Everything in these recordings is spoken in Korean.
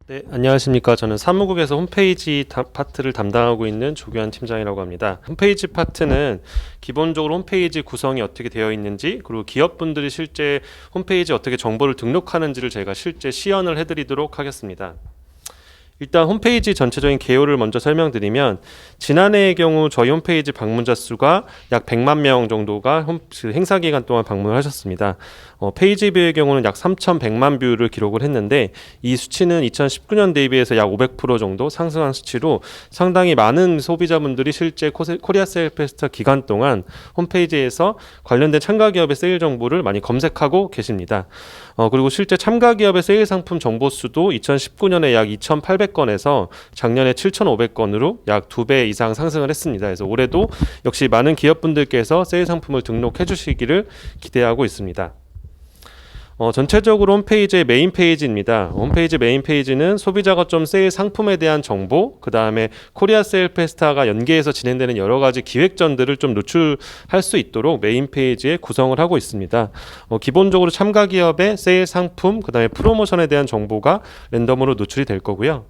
네, 안녕하십니까. 저는 사무국에서 홈페이지 파트를 담당하고 있는 조규환 팀장이라고 합니다. 홈페이지 파트는 기본적으로 홈페이지 구성이 어떻게 되어 있는지, 그리고 기업분들이 실제 홈페이지에 어떻게 정보를 등록하는지를 제가 실제 시연을 해드리도록 하겠습니다. 일단 홈페이지 전체적인 개요를 먼저 설명드리면, 지난해의 경우 저희 홈페이지 방문자 수가 약 100만 명 정도가 행사 기간 동안 방문을 하셨습니다. 페이지 뷰의 경우는 약 3,100만 뷰를 기록을 했는데, 이 수치는 2019년 대비해서 약 500% 정도 상승한 수치로 상당히 많은 소비자분들이 실제 코리아 세일 페스타 기간 동안 홈페이지에서 관련된 참가 기업의 세일 정보를 많이 검색하고 계십니다. 그리고 실제 참가 기업의 세일 상품 정보 수도 2019년에 약 2,800건에서 작년에 7,500건으로 약 2배 이상 상승을 했습니다. 그래서 올해도 역시 많은 기업분들께서 세일 상품을 등록해 주시기를 기대하고 있습니다. 전체적으로 홈페이지의 메인 페이지입니다. 홈페이지 메인 페이지는 소비자 거점 세일 상품에 대한 정보, 그 다음에 코리아 세일 페스타가 연계해서 진행되는 여러 가지 기획전들을 좀 노출할 수 있도록 메인 페이지에 구성을 하고 있습니다. 기본적으로 참가 기업의 세일 상품, 그 다음에 프로모션에 대한 정보가 랜덤으로 노출이 될 거고요.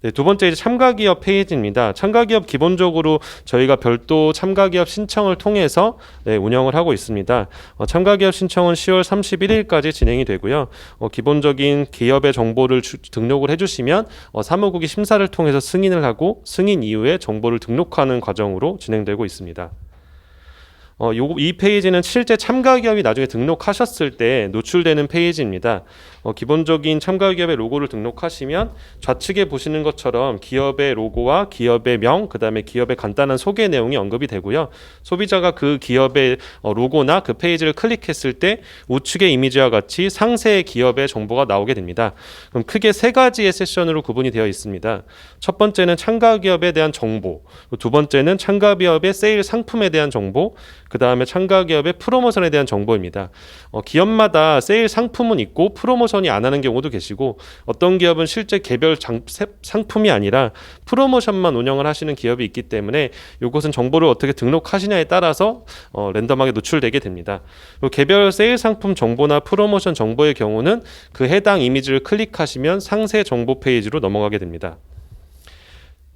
네, 두 번째 이제 참가기업 페이지입니다. 참가기업 기본적으로 저희가 별도 참가기업 신청을 통해서 운영을 하고 있습니다. 참가기업 신청은 10월 31일까지 진행이 되고요. 기본적인 기업의 정보를 등록을 해주시면 사무국이 심사를 통해서 승인을 하고 승인 이후에 정보를 등록하는 과정으로 진행되고 있습니다. 이 페이지는 실제 참가 기업이 나중에 등록하셨을 때 노출되는 페이지입니다. 기본적인 참가 기업의 로고를 등록하시면 좌측에 보시는 것처럼 기업의 로고와 기업의 명, 그 다음에 기업의 간단한 소개 내용이 언급이 되고요. 소비자가 그 기업의 로고나 그 페이지를 클릭했을 때 우측의 이미지와 같이 상세 기업의 정보가 나오게 됩니다. 그럼 크게 세 가지의 세션으로 구분이 되어 있습니다. 첫 번째는 참가 기업에 대한 정보, 두 번째는 참가 기업의 세일 상품에 대한 정보, 그 다음에 참가 기업의 프로모션에 대한 정보입니다. 기업마다 세일 상품은 있고 프로모션이 안 하는 경우도 계시고, 어떤 기업은 실제 개별 상품이 아니라 프로모션만 운영을 하시는 기업이 있기 때문에 이것은 정보를 어떻게 등록하시냐에 따라서 랜덤하게 노출되게 됩니다. 개별 세일 상품 정보나 프로모션 정보의 경우는 그 해당 이미지를 클릭하시면 상세 정보 페이지로 넘어가게 됩니다.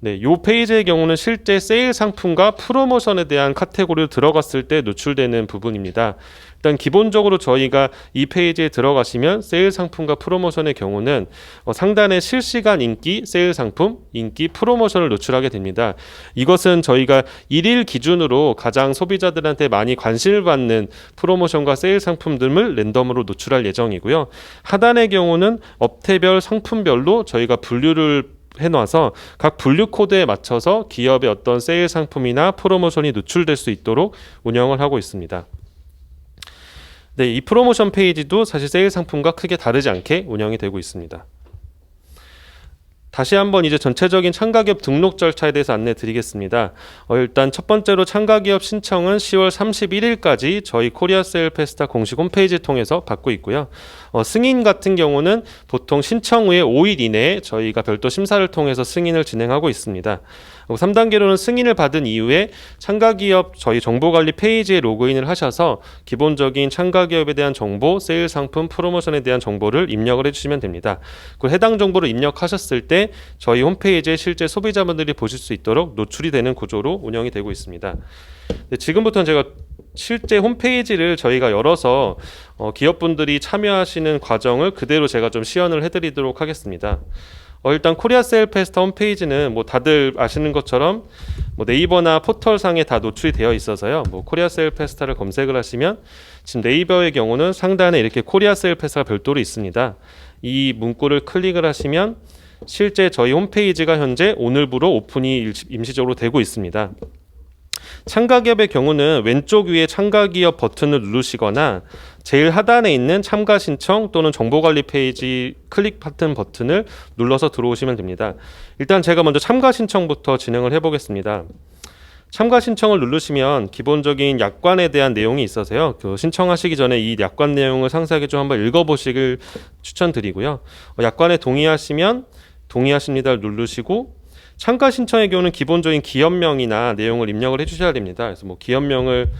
네, 이 페이지의 경우는 실제 세일 상품과 프로모션에 대한 카테고리로 들어갔을 때 노출되는 부분입니다. 일단 기본적으로 저희가 이 페이지에 들어가시면 세일 상품과 프로모션의 경우는 상단에 실시간 인기, 세일 상품, 인기, 프로모션을 노출하게 됩니다. 이것은 저희가 1일 기준으로 가장 소비자들한테 많이 관심을 받는 프로모션과 세일 상품들을 랜덤으로 노출할 예정이고요. 하단의 경우는 업태별 상품별로 저희가 분류를 해놔서 각 분류 코드에 맞춰서 기업의 어떤 세일 상품이나 프로모션이 노출될 수 있도록 운영을 하고 있습니다. 네, 이 프로모션 페이지도 사실 세일 상품과 크게 다르지 않게 운영이 되고 있습니다. 다시 한번 이제 전체적인 참가기업 등록 절차에 대해서 안내 드리겠습니다. 일단 첫 번째로 참가기업 신청은 10월 31일까지 저희 코리아 세일 페스타 공식 홈페이지를 통해서 받고 있고요. 승인 같은 경우는 보통 신청 후에 5일 이내에 저희가 별도 심사를 통해서 승인을 진행하고 있습니다. 3단계로는 승인을 받은 이후에 참가기업 저희 정보관리 페이지에 로그인을 하셔서 기본적인 참가기업에 대한 정보, 세일 상품, 프로모션에 대한 정보를 입력을 해주시면 됩니다. 그 해당 정보를 입력하셨을 때 저희 홈페이지에 실제 소비자분들이 보실 수 있도록 노출이 되는 구조로 운영이 되고 있습니다. 지금부터는 제가 실제 홈페이지를 저희가 열어서 기업분들이 참여하시는 과정을 그대로 제가 좀 시연을 해드리도록 하겠습니다. 일단 코리아 세일 페스타 홈페이지는 다들 아시는 것처럼 네이버나 포털상에 다 노출이 되어 있어서요. 코리아 세일 페스타를 검색을 하시면 지금 네이버의 경우는 상단에 이렇게 코리아 세일 페스타가 별도로 있습니다. 이 문구를 클릭을 하시면 실제 저희 홈페이지가 현재 오늘부로 오픈이 임시적으로 되고 있습니다. 참가기업의 경우는 왼쪽 위에 참가기업 버튼을 누르시거나 제일 하단에 있는 참가 신청 또는 정보관리 페이지 클릭 버튼을 눌러서 들어오시면 됩니다. 일단 제가 먼저 참가 신청부터 진행을 해보겠습니다. 참가 신청을 누르시면 기본적인 약관에 대한 내용이 있어서요. 신청하시기 전에 이 약관 내용을 상세하게 좀 한번 읽어보시길 추천드리고요. 약관에 동의하시면 동의하십니다를 누르시고, 참가 신청의 경우는 기본적인 기업명이나 내용을 입력을 해주셔야 됩니다. 그래서 기업명을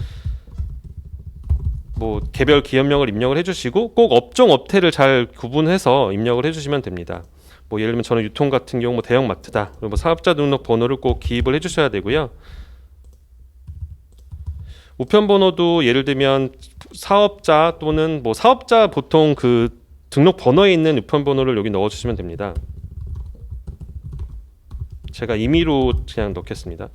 개별 기업명을 입력을 해주시고 꼭 업종 업태를 잘 구분해서 입력을 해주시면 됩니다. 뭐 예를 들면 저는 유통 같은 경우 뭐 대형마트다. 뭐 사업자 등록 번호를 꼭 기입을 해주셔야 되고요. 우편번호도 예를 들면 사업자 또는 뭐 사업자 보통 그 등록 번호에 있는 우편번호를 여기 넣어주시면 됩니다. 제가 임의로 그냥 넣겠습니다.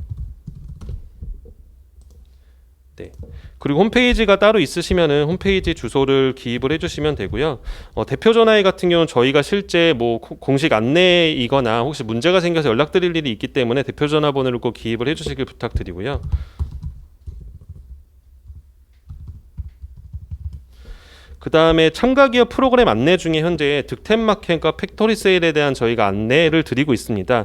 네. 그리고 홈페이지가 따로 있으시면은 홈페이지 주소를 기입을 해주시면 되고요. 대표 전화기 같은 경우는 저희가 실제 뭐 공식 안내이거나 혹시 문제가 생겨서 연락드릴 일이 있기 때문에 대표 전화번호를 꼭 기입을 해주시길 부탁드리고요. 그 다음에 참가기업 프로그램 안내 중에 현재 득템마켓과 팩토리 세일에 대한 저희가 안내를 드리고 있습니다.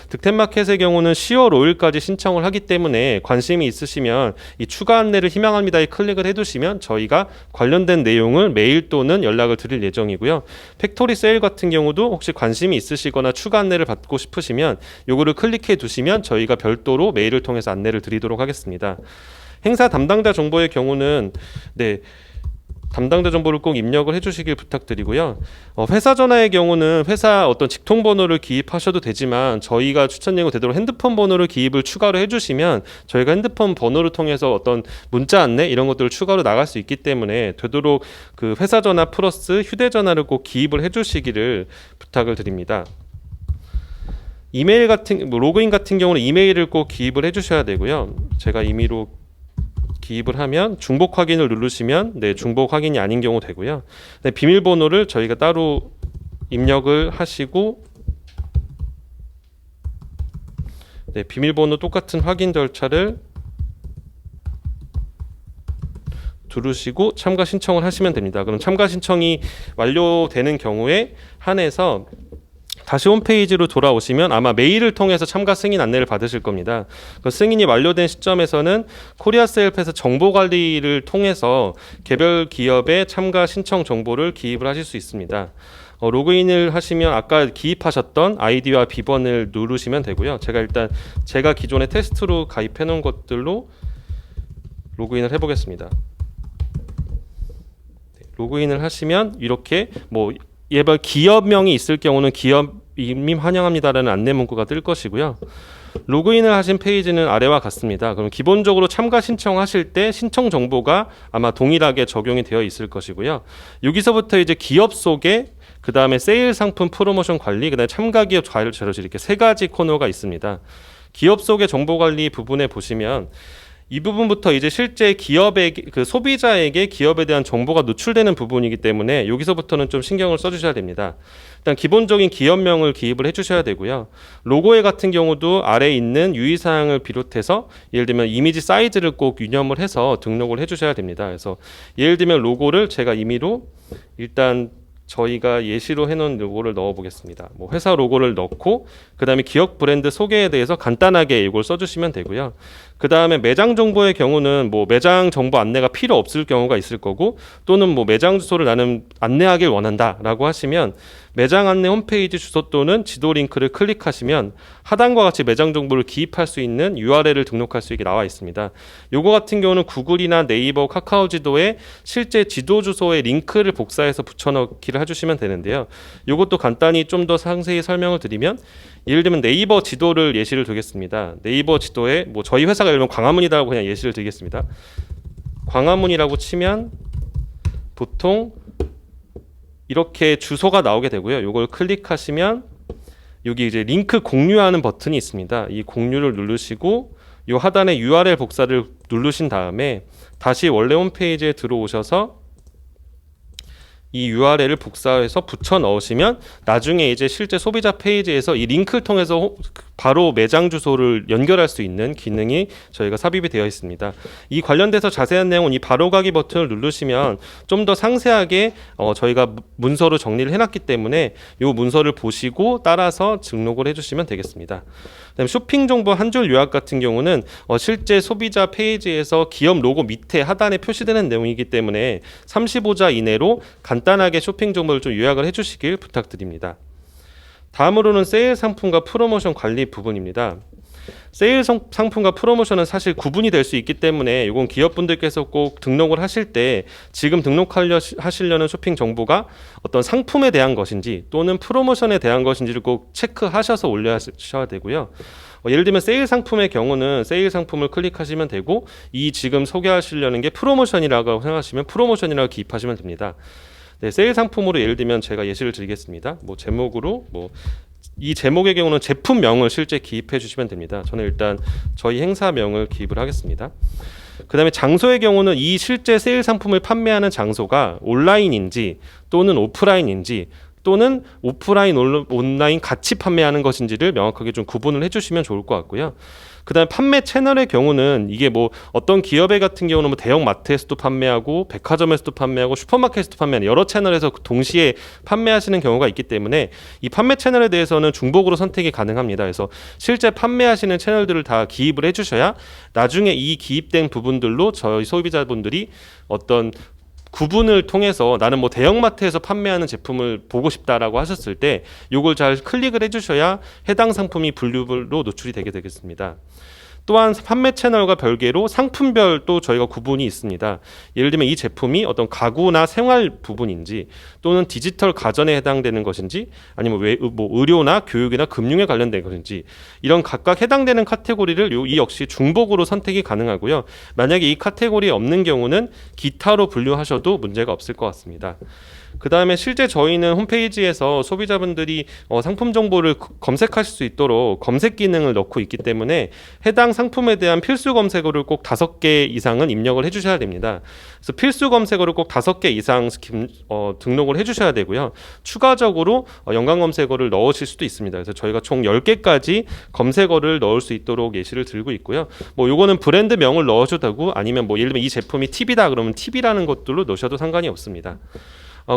득템마켓의 경우는 10월 5일까지 신청을 하기 때문에 관심이 있으시면 이 추가 안내를 희망합니다에 클릭을 해두시면 저희가 관련된 내용을 메일 또는 연락을 드릴 예정이고요. 팩토리 세일 같은 경우도 혹시 관심이 있으시거나 추가 안내를 받고 싶으시면 요거를 클릭해 두시면 저희가 별도로 메일을 통해서 안내를 드리도록 하겠습니다. 행사 담당자 정보의 경우는 담당자 정보를 꼭 입력을 해주시길 부탁드리고요. 회사 전화의 경우는 회사 어떤 직통 번호를 기입하셔도 되지만 저희가 추천 예고 되도록 핸드폰 번호를 기입을 추가로 해주시면 저희가 핸드폰 번호를 통해서 어떤 문자 안내 이런 것들을 추가로 나갈 수 있기 때문에 되도록 그 회사 전화 플러스 휴대전화를 꼭 기입을 해주시기를 부탁을 드립니다. 이메일 같은 로그인 같은 경우는 이메일을 꼭 기입을 해주셔야 되고요. 제가 임의로 기입을 하면 중복 확인을 누르시면 중복 확인이 아닌 경우 되고요. 비밀번호를 저희가 따로 입력을 하시고 비밀번호 똑같은 확인 절차를 누르시고 참가 신청을 하시면 됩니다. 그럼 참가 신청이 완료되는 경우에 한해서 다시 홈페이지로 돌아오시면 아마 메일을 통해서 참가 승인 안내를 받으실 겁니다. 그 승인이 완료된 시점에서는 코리아 세일패스 정보 관리를 통해서 개별 기업의 참가 신청 정보를 기입을 하실 수 있습니다. 로그인을 하시면 아까 기입하셨던 아이디와 비번을 누르시면 되고요. 제가 기존에 테스트로 가입해 놓은 것들로 로그인을 해보겠습니다. 로그인을 하시면 이렇게 뭐 예발 기업명이 있을 경우는 기업 입림 환영합니다라는 안내 문구가 뜰 것이고요. 로그인을 하신 페이지는 아래와 같습니다. 그럼 기본적으로 참가 신청하실 때 신청 정보가 아마 동일하게 적용이 되어 있을 것이고요. 여기서부터 이제 기업 소개, 그 다음에 세일 상품 프로모션 관리, 그 다음에 참가 기업 자료실 이렇게 세 가지 코너가 있습니다. 기업 소개 정보 관리 부분에 보시면 이 부분부터 이제 실제 기업에게 그 소비자에게 기업에 대한 정보가 노출되는 부분이기 때문에 여기서부터는 좀 신경을 써주셔야 됩니다. 일단 기본적인 기업명을 기입을 해주셔야 되고요. 로고에 같은 경우도 아래에 있는 유의사항을 비롯해서 예를 들면 이미지 사이즈를 꼭 유념을 해서 등록을 해주셔야 됩니다. 그래서 예를 들면 로고를 제가 임의로 일단 저희가 예시로 해놓은 로고를 넣어보겠습니다. 뭐 회사 로고를 넣고 그 다음에 기업 브랜드 소개에 대해서 간단하게 이걸 써주시면 되고요. 그 다음에 매장 정보의 경우는 뭐 매장 정보 안내가 필요 없을 경우가 있을 거고 또는 뭐 매장 주소를 나는 안내하길 원한다라고 하시면 매장 안내 홈페이지 주소 또는 지도 링크를 클릭하시면 하단과 같이 매장 정보를 기입할 수 있는 URL을 등록할 수 있게 나와 있습니다. 요거 같은 경우는 구글이나 네이버, 카카오 지도에 실제 지도 주소의 링크를 복사해서 붙여넣기를 해주시면 되는데요. 요것도 간단히 좀 더 상세히 설명을 드리면 예를 들면 네이버 지도를 예시를 들겠습니다. 네이버 지도에 뭐 저희 회사가 예를 들면 광화문이라고 그냥 예시를 드리겠습니다. 광화문이라고 치면 보통 이렇게 주소가 나오게 되고요. 이걸 클릭하시면 여기 이제 링크 공유하는 버튼이 있습니다. 이 공유를 누르시고 이 하단에 URL 복사를 누르신 다음에 다시 원래 홈페이지에 들어오셔서 이 URL을 복사해서 붙여 넣으시면 나중에 이제 실제 소비자 페이지에서 이 링크를 통해서 바로 매장 주소를 연결할 수 있는 기능이 저희가 삽입이 되어 있습니다. 이 관련돼서 자세한 내용은 이 바로가기 버튼을 누르시면 좀 더 상세하게 저희가 문서로 정리를 해놨기 때문에 이 문서를 보시고 따라서 등록을 해주시면 되겠습니다. 그다음에 쇼핑 정보 한 줄 요약 같은 경우는 실제 소비자 페이지에서 기업 로고 밑에 하단에 표시되는 내용이기 때문에 35자 이내로 간단하게 쇼핑 정보를 좀 요약을 해주시길 부탁드립니다. 다음으로는 세일 상품과 프로모션 관리 부분입니다. 세일 상품과 프로모션은 사실 구분이 될 수 있기 때문에 이건 기업분들께서 꼭 등록을 하실 때 지금 하시려는 쇼핑 정보가 어떤 상품에 대한 것인지 또는 프로모션에 대한 것인지를 꼭 체크하셔서 올려주셔야 되고요. 예를 들면 세일 상품의 경우는 세일 상품을 클릭하시면 되고, 이 지금 소개하시려는 게 프로모션이라고 생각하시면 프로모션이라고 기입하시면 됩니다. 네, 세일 상품으로 예를 들면 제가 예시를 드리겠습니다. 제목으로 이 제목의 경우는 제품명을 실제 기입해 주시면 됩니다. 저는 일단 저희 행사명을 기입을 하겠습니다. 그 다음에 장소의 경우는 이 실제 세일 상품을 판매하는 장소가 온라인인지 또는 오프라인인지 또는 오프라인, 온라인 같이 판매하는 것인지를 명확하게 좀 구분을 해주시면 좋을 것 같고요. 그 다음에 판매 채널의 경우는 이게 어떤 기업의 같은 경우는 대형 마트에서도 판매하고 백화점에서도 판매하고 슈퍼마켓에서도 판매하는 여러 채널에서 동시에 판매하시는 경우가 있기 때문에 이 판매 채널에 대해서는 중복으로 선택이 가능합니다. 그래서 실제 판매하시는 채널들을 다 기입을 해주셔야 나중에 이 기입된 부분들로 저희 소비자분들이 어떤 구분을 통해서 나는 대형마트에서 판매하는 제품을 보고 싶다라고 하셨을 때 이걸 잘 클릭을 해주셔야 해당 상품이 분류별로 노출이 되게 되겠습니다. 또한 판매 채널과 별개로 상품별 또 저희가 구분이 있습니다. 예를 들면 이 제품이 어떤 가구나 생활 부분인지 또는 디지털 가전에 해당되는 것인지 아니면 의료나 교육이나 금융에 관련된 것인지 이런 각각 해당되는 카테고리를 이 역시 중복으로 선택이 가능하고요. 만약에 이 카테고리에 없는 경우는 기타로 분류하셔도 문제가 없을 것 같습니다. 그 다음에 실제 저희는 홈페이지에서 소비자분들이 상품 정보를 검색하실 수 있도록 검색 기능을 넣고 있기 때문에 해당 상품에 대한 필수 검색어를 꼭 5개 이상은 입력을 해주셔야 됩니다. 그래서 필수 검색어를 꼭 5개 이상 등록을 해주셔야 되고요. 추가적으로 연관 검색어를 넣으실 수도 있습니다. 그래서 저희가 총 10개까지 검색어를 넣을 수 있도록 예시를 들고 있고요. 요거는 브랜드명을 넣으셔도 되고 아니면 예를 들면 이 제품이 팁이다 그러면 팁이라는 것들로 넣으셔도 상관이 없습니다.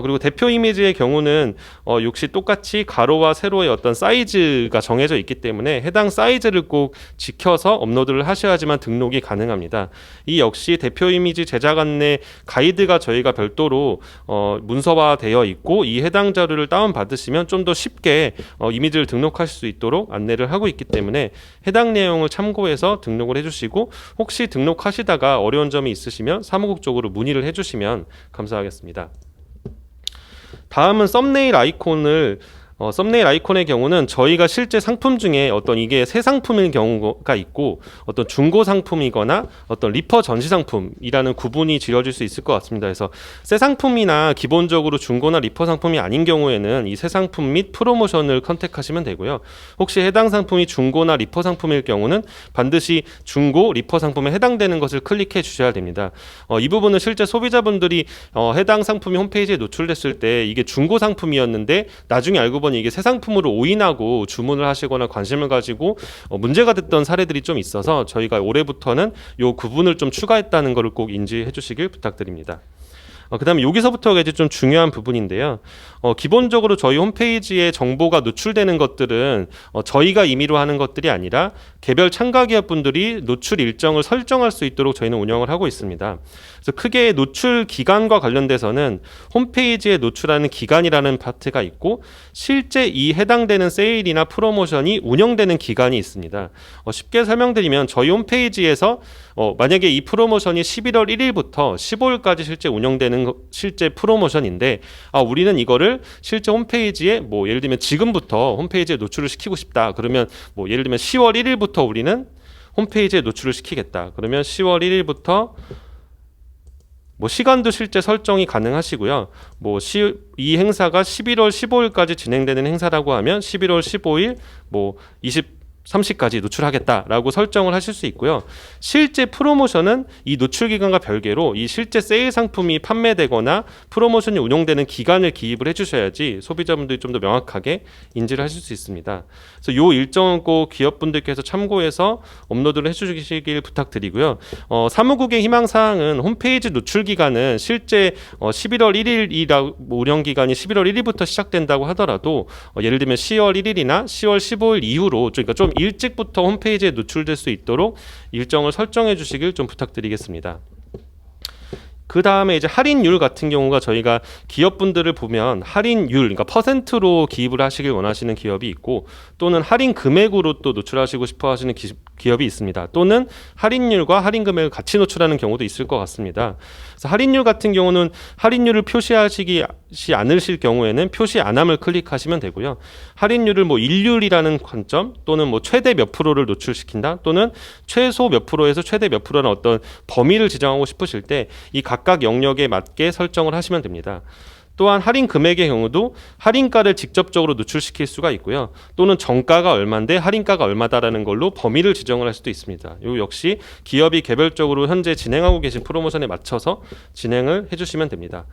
그리고 대표 이미지의 경우는 역시 똑같이 가로와 세로의 어떤 사이즈가 정해져 있기 때문에 해당 사이즈를 꼭 지켜서 업로드를 하셔야지만 등록이 가능합니다. 이 역시 대표 이미지 제작 안내 가이드가 저희가 별도로 문서화되어 있고 이 해당 자료를 다운받으시면 좀 더 쉽게 이미지를 등록하실 수 있도록 안내를 하고 있기 때문에 해당 내용을 참고해서 등록을 해주시고 혹시 등록하시다가 어려운 점이 있으시면 사무국 쪽으로 문의를 해주시면 감사하겠습니다. 다음은 썸네일 아이콘의 경우는 저희가 실제 상품 중에 어떤 이게 새 상품일 경우가 있고 어떤 중고 상품이거나 어떤 리퍼 전시 상품이라는 구분이 지어질 수 있을 것 같습니다. 그래서 새 상품이나 기본적으로 중고나 리퍼 상품이 아닌 경우에는 이 새 상품 및 프로모션을 선택하시면 되고요. 혹시 해당 상품이 중고나 리퍼 상품일 경우는 반드시 중고, 리퍼 상품에 해당되는 것을 클릭해 주셔야 됩니다. 이 부분은 실제 소비자분들이 해당 상품이 홈페이지에 노출됐을 때 이게 중고 상품이었는데 나중에 알고 보니 이게 새 상품으로 오인하고 주문을 하시거나 관심을 가지고 문제가 됐던 사례들이 좀 있어서 저희가 올해부터는 이 구분을 좀 추가했다는 것을 꼭 인지해 주시길 부탁드립니다. 그 다음에 여기서부터가 이제 좀 중요한 부분인데요. 기본적으로 저희 홈페이지에 정보가 노출되는 것들은 저희가 임의로 하는 것들이 아니라 개별 참가 기업분들이 노출 일정을 설정할 수 있도록 저희는 운영을 하고 있습니다. 그래서 크게 노출 기간과 관련돼서는 홈페이지에 노출하는 기간이라는 파트가 있고 실제 이 해당되는 세일이나 프로모션이 운영되는 기간이 있습니다. 쉽게 설명드리면 저희 홈페이지에서 만약에 이 프로모션이 11월 1일부터 15일까지 실제 운영되는 실제 프로모션인데 우리는 이거를 실제 홈페이지에 예를 들면 지금부터 홈페이지에 노출을 시키고 싶다. 그러면 예를 들면 10월 1일부터 우리는 홈페이지에 노출을 시키겠다. 그러면 10월 1일부터 시간도 실제 설정이 가능하시고요. 이 행사가 11월 15일까지 진행되는 행사라고 하면 11월 15일 30까지 노출하겠다라고 설정을 하실 수 있고요. 실제 프로모션은 이 노출 기간과 별개로 이 실제 세일 상품이 판매되거나 프로모션이 운영되는 기간을 기입을 해주셔야지 소비자분들이 좀 더 명확하게 인지를 하실 수 있습니다. 그래서 이 일정은 꼭 기업분들께서 참고해서 업로드를 해주시길 부탁드리고요. 사무국의 희망사항은 홈페이지 노출 기간은 실제 11월 1일이라 운영 기간이 11월 1일부터 시작된다고 하더라도 예를 들면 10월 1일이나 10월 15일 이후로 그러니까 좀 일찍부터 홈페이지에 노출될 수 있도록 일정을 설정해 주시길 좀 부탁드리겠습니다. 그 다음에 이제 할인율 같은 경우가 저희가 기업분들을 보면 할인율, 그러니까 퍼센트로 기입을 하시길 원하시는 기업이 있고, 또는 할인 금액으로 또 노출하시고 싶어 하시는 기업이 있습니다. 또는 할인율과 할인 금액을 같이 노출하는 경우도 있을 것 같습니다. 그래서 할인율 같은 경우는 할인율을 표시하시지 않으실 경우에는 표시 안함을 클릭하시면 되고요. 할인율을 뭐 일률이라는 관점, 또는 뭐 최대 몇 프로를 노출시킨다, 또는 최소 몇 프로에서 최대 몇 프로라는 어떤 범위를 지정하고 싶으실 때 이 각각 영역에 맞게 설정을 하시면 됩니다. 또한 할인 금액의 경우도 할인가를 직접적으로 노출시킬 수가 있고요. 또는 정가가 얼마인데 할인가가 얼마다라는 걸로 범위를 지정을 할 수도 있습니다. 이 역시 기업이 개별적으로 현재 진행하고 계신 프로모션에 맞춰서 진행을 해주시면 됩니다.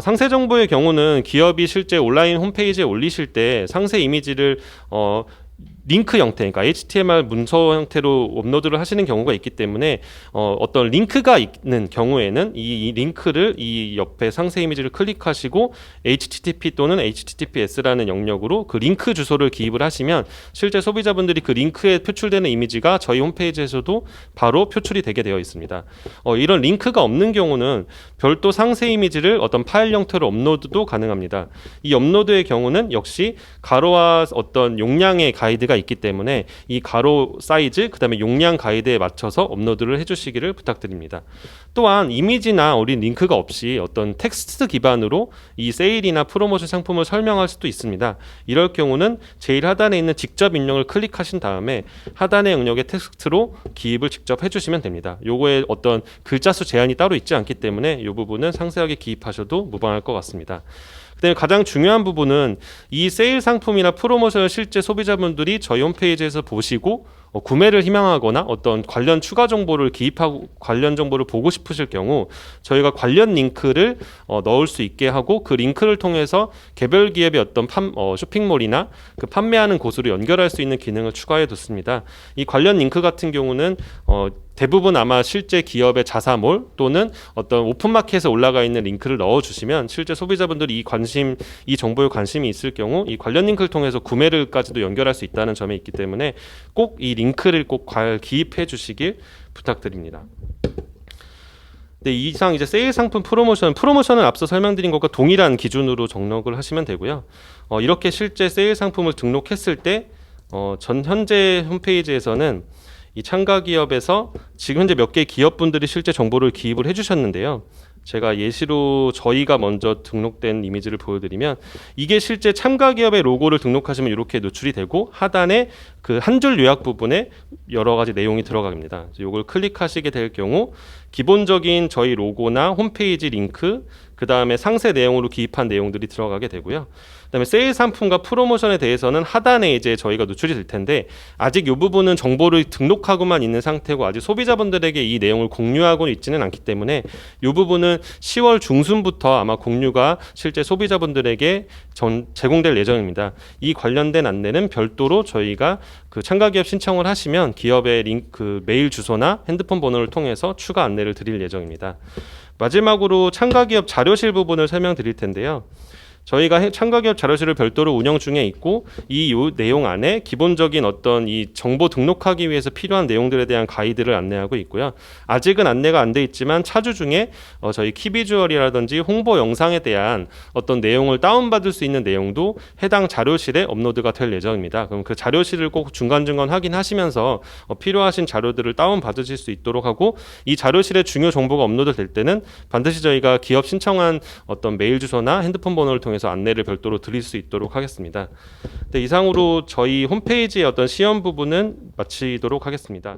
상세 정보의 경우는 기업이 실제 온라인 홈페이지에 올리실 때 상세 이미지를 링크 형태, 그러니까 HTML 문서 형태로 업로드를 하시는 경우가 있기 때문에 어떤 링크가 있는 경우에는 이 링크를 이 옆에 상세 이미지를 클릭하시고 HTTP 또는 HTTPS라는 영역으로 그 링크 주소를 기입을 하시면 실제 소비자분들이 그 링크에 표출되는 이미지가 저희 홈페이지에서도 바로 표출이 되게 되어 있습니다. 이런 링크가 없는 경우는 별도 상세 이미지를 어떤 파일 형태로 업로드도 가능합니다. 이 업로드의 경우는 역시 가로와 어떤 용량의 가이드가 있기 때문에 이 가로 사이즈, 그 다음에 용량 가이드에 맞춰서 업로드를 해주시기를 부탁드립니다. 또한 이미지나 어린 링크가 없이 어떤 텍스트 기반으로 이 세일이나 프로모션 상품을 설명할 수도 있습니다. 이럴 경우는 제일 하단에 있는 직접 입력을 클릭하신 다음에 하단의 영역의 텍스트로 기입을 직접 해주시면 됩니다. 요거에 어떤 글자 수 제한이 따로 있지 않기 때문에 이 부분은 상세하게 기입하셔도 무방할 것 같습니다. 그다음에 가장 중요한 부분은 이 세일 상품이나 프로모션을 실제 소비자분들이 저희 홈페이지에서 보시고 구매를 희망하거나 어떤 관련 추가 정보를 기입하고 관련 정보를 보고 싶으실 경우 저희가 관련 링크를 넣을 수 있게 하고 그 링크를 통해서 개별 기업의 어떤 쇼핑몰이나 그 판매하는 곳으로 연결할 수 있는 기능을 추가해 뒀습니다. 이 관련 링크 같은 경우는 대부분 아마 실제 기업의 자사몰 또는 어떤 오픈마켓에 올라가 있는 링크를 넣어주시면 실제 소비자분들이 이 정보에 관심이 있을 경우 이 관련 링크를 통해서 구매를까지도 연결할 수 있다는 점에 있기 때문에 꼭 이 링크를 꼭 기입해 주시길 부탁드립니다. 네, 이상 이제 세일 상품 프로모션은 앞서 설명드린 것과 동일한 기준으로 등록을 하시면 되고요. 이렇게 실제 세일 상품을 등록했을 때 현재 홈페이지에서는 이 참가 기업에서 지금 현재 몇 개의 기업분들이 실제 정보를 기입을 해주셨는데요. 제가 예시로 저희가 먼저 등록된 이미지를 보여드리면 이게 실제 참가 기업의 로고를 등록하시면 이렇게 노출이 되고 하단에 그 한 줄 요약 부분에 여러 가지 내용이 들어갑니다. 이걸 클릭하시게 될 경우 기본적인 저희 로고나 홈페이지 링크, 그 다음에 상세 내용으로 기입한 내용들이 들어가게 되고요. 그다음에 세일 상품과 프로모션에 대해서는 하단에 이제 저희가 노출이 될 텐데 아직 이 부분은 정보를 등록하고만 있는 상태고 아직 소비자분들에게 이 내용을 공유하고 있지는 않기 때문에 이 부분은 10월 중순부터 아마 공유가 실제 소비자분들에게 제공될 예정입니다. 이 관련된 안내는 별도로 저희가 그 참가 기업 신청을 하시면 기업의 링크 메일 주소나 핸드폰 번호를 통해서 추가 안내를 드릴 예정입니다. 마지막으로 참가 기업 자료실 부분을 설명드릴 텐데요. 저희가 참가기업 자료실을 별도로 운영 중에 있고 이 내용 안에 기본적인 어떤 이 정보 등록하기 위해서 필요한 내용들에 대한 가이드를 안내하고 있고요. 아직은 안내가 안 돼 있지만 차주 중에 저희 키비주얼이라든지 홍보 영상에 대한 어떤 내용을 다운받을 수 있는 내용도 해당 자료실에 업로드가 될 예정입니다. 그럼 그 자료실을 꼭 중간중간 확인하시면서 필요하신 자료들을 다운받으실 수 있도록 하고 이 자료실에 중요 정보가 업로드 될 때는 반드시 저희가 기업 신청한 어떤 메일 주소나 핸드폰 번호를 통해서 안내를 별도로 드릴 수 있도록 하겠습니다. 네, 이상으로 저희 홈페이지의 어떤 시연 부분은 마치도록 하겠습니다.